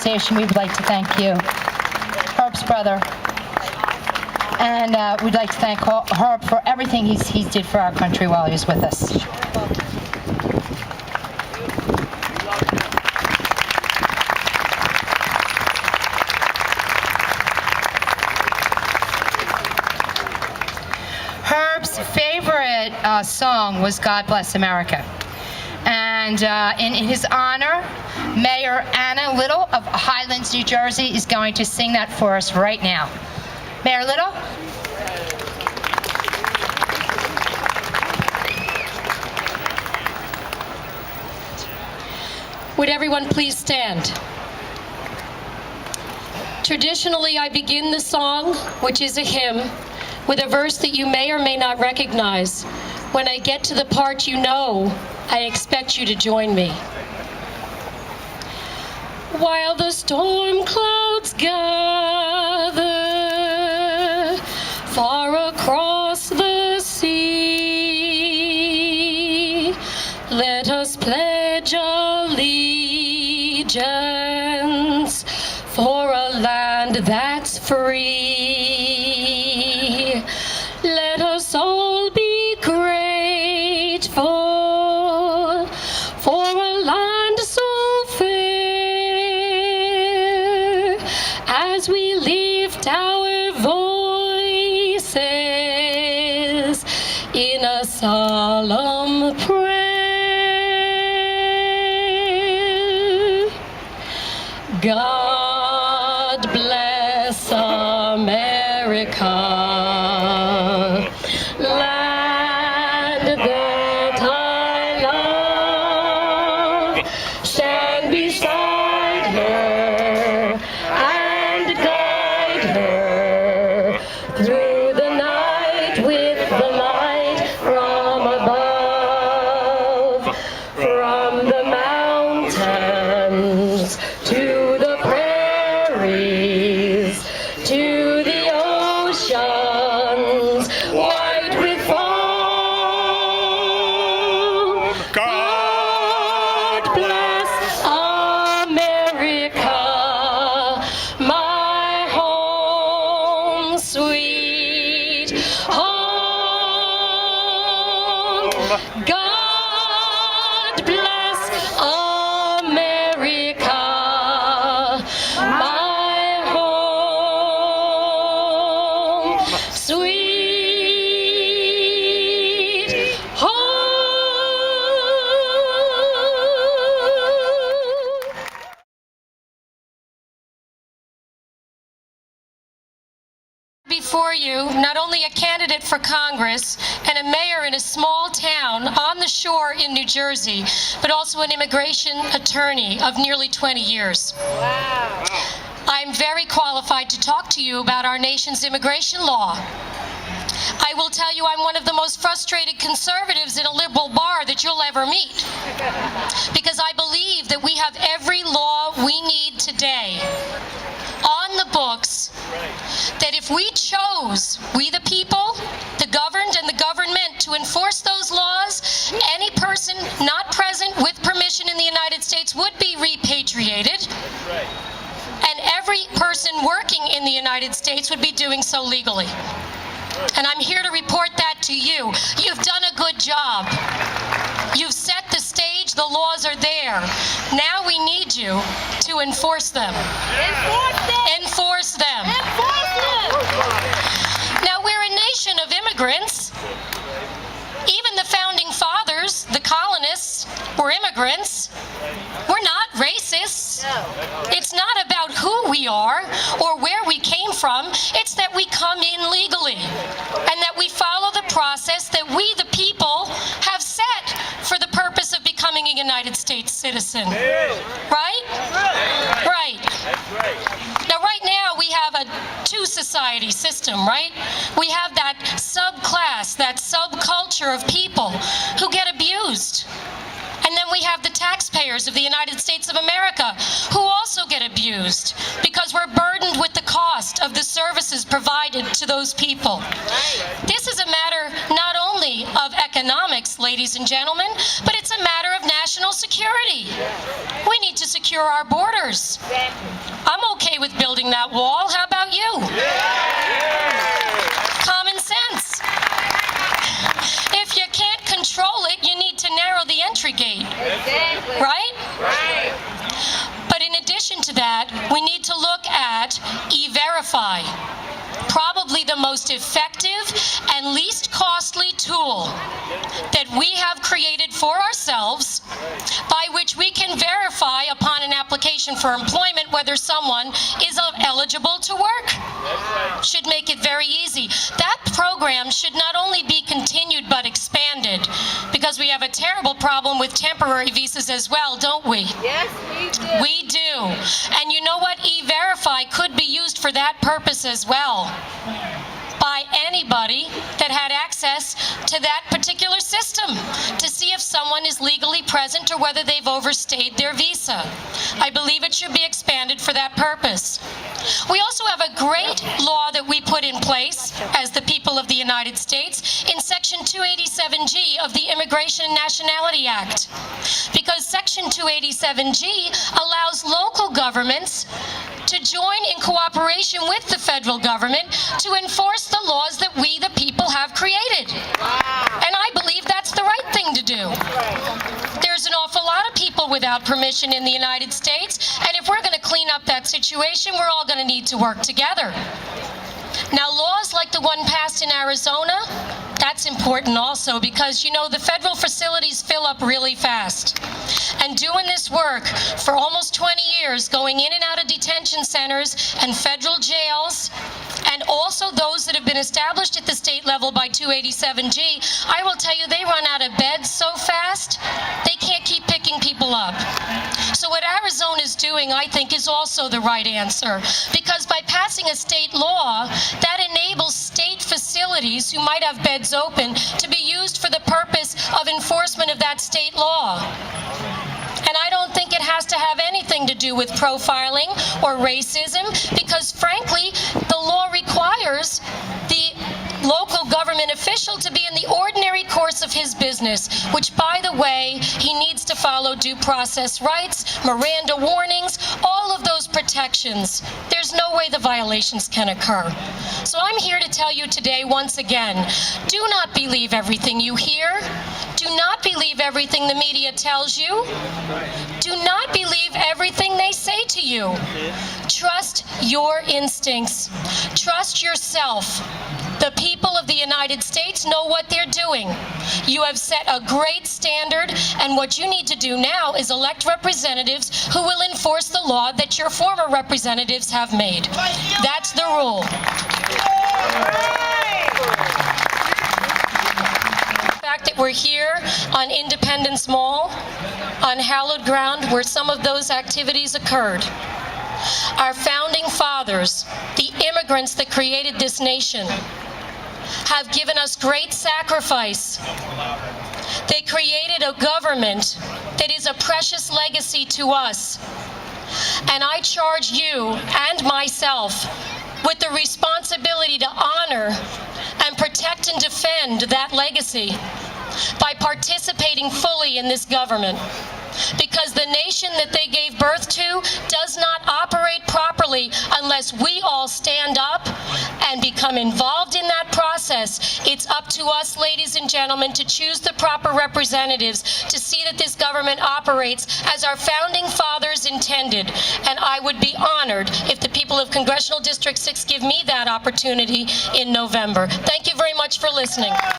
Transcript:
We would like to thank you, Herb's brother, and we'd like to thank Herb for everything he did for our country while he was with us. Herb's favorite song was "God Bless America." And in his honor, Mayor Anna Little of Highlands, New Jersey is going to sing that for us right now. Mayor Little? Would everyone please stand? Traditionally, I begin the song, which is a hymn, with a verse that you may or may not recognize. When I get to the part you know, I expect you to join me. While the storm clouds gather far across the sea, let us pledge allegiance for a land that's free. Let us all be grateful for a land so fair, as we lift our voices in a solemn prayer. God bless America, land that I love. Stand beside her and guide her through the night with the light from above, from the mountains to the prairies, to the oceans white with foam. God bless America, my home, sweet home. God bless America, my home, sweet home. Before you, not only a candidate for Congress and a mayor in a small town on the shore in New Jersey, but also an immigration attorney of nearly 20 years. Wow. I'm very qualified to talk to you about our nation's immigration law. I will tell you I'm one of the most frustrated conservatives in a liberal bar that you'll ever meet, because I believe that we have every law we need today on the books, that if we chose, we the people, the governed and the government, to enforce those laws, any person not present with permission in the United States would be repatriated. And every person working in the United States would be doing so legally. And I'm here to report that to you. You've done a good job. You've set the stage, the laws are there. Now we need you to enforce them. Enforce them. Now, we're a nation of immigrants. Even the founding fathers, the colonists, were immigrants. We're not racists. It's not about who we are or where we came from. It's that we come in legally and that we follow the process that we, the people, have set for the purpose of becoming a United States citizen. Right? Right. Now, right now, we have a two-society system, right? We have that subclass, that subculture of people who get abused. And then we have the taxpayers of the United States of America who also get abused because we're burdened with the cost of the services provided to those people. This is a matter not only of economics, ladies and gentlemen, but it's a matter of national security. We need to secure secure our borders. I'm okay with building that wall. How about you? Common sense. If you can't control it, you need to narrow the entry gate. Exactly. Right? Right. But in addition to that, we need to look at E-Verify, probably the most effective and least costly tool that we have created for ourselves, by which we can verify upon an application for employment whether someone is eligible to work. Should make it very easy. That program should not only be continued but expanded, because we have a terrible problem with temporary visas as well, don't we? Yes, we do. We do. And you know what? E-Verify could be used for that purpose as well, by anybody that had access to that particular system to see if someone is legally present or whether they've overstayed their visa. I believe it should be expanded for that purpose. We also have a great law that we put in place as the people of the United States in Section 287G of the Immigration and Nationality Act, because Section 287G allows local governments to join in cooperation with the federal government to enforce the laws that we, the people, have created. And I believe that's the right thing to do. There's an awful lot of people without permission in the United States, and if we're going to clean up that situation, we're all going to need to work together. Now, laws like the one passed in Arizona, that's important also, because, you know, the federal facilities fill up really fast. And doing this work for almost 20 years, going in and out of detention centers and federal jails, and also those that have been established at the state level by 287G, I will tell you, they run out of beds so fast, they can't keep picking people up. So what Arizona is doing, I think, is also the right answer, because by passing a state law, that enables state facilities who might have beds open to be used for the purpose of enforcement of that state law. And I don't think it has to have anything to do with profiling or racism, because frankly, the law requires the local government official to be in the ordinary course of his business, which, by the way, he needs to follow due process rights, Miranda warnings, all of those protections. There's no way the violations can occur. So I'm here to tell you today, once again, do not believe everything you hear. Do not believe everything the media tells you. Do not believe everything they say to you. Trust your instincts. Trust yourself. The people of the United States know what they're doing. You have set a great standard, and what you need to do now is elect representatives who will enforce the law that your former representatives have made. That's the rule. The fact that we're here on Independence Mall, on hallowed ground where some of those activities occurred. Our founding fathers, the immigrants that created this nation, have given us great sacrifice. They created a government that is a precious legacy to us. And I charge you and myself with the responsibility to honor and protect and defend that legacy by participating fully in this government. Because the nation that they gave birth to does not operate properly unless we all stand up and become involved in that process. It's up to us, ladies and gentlemen, to choose the proper representatives to see that this government operates as our founding fathers intended. And I would be honored if the people of Congressional District 6 give me that opportunity in November. Thank you very much for listening.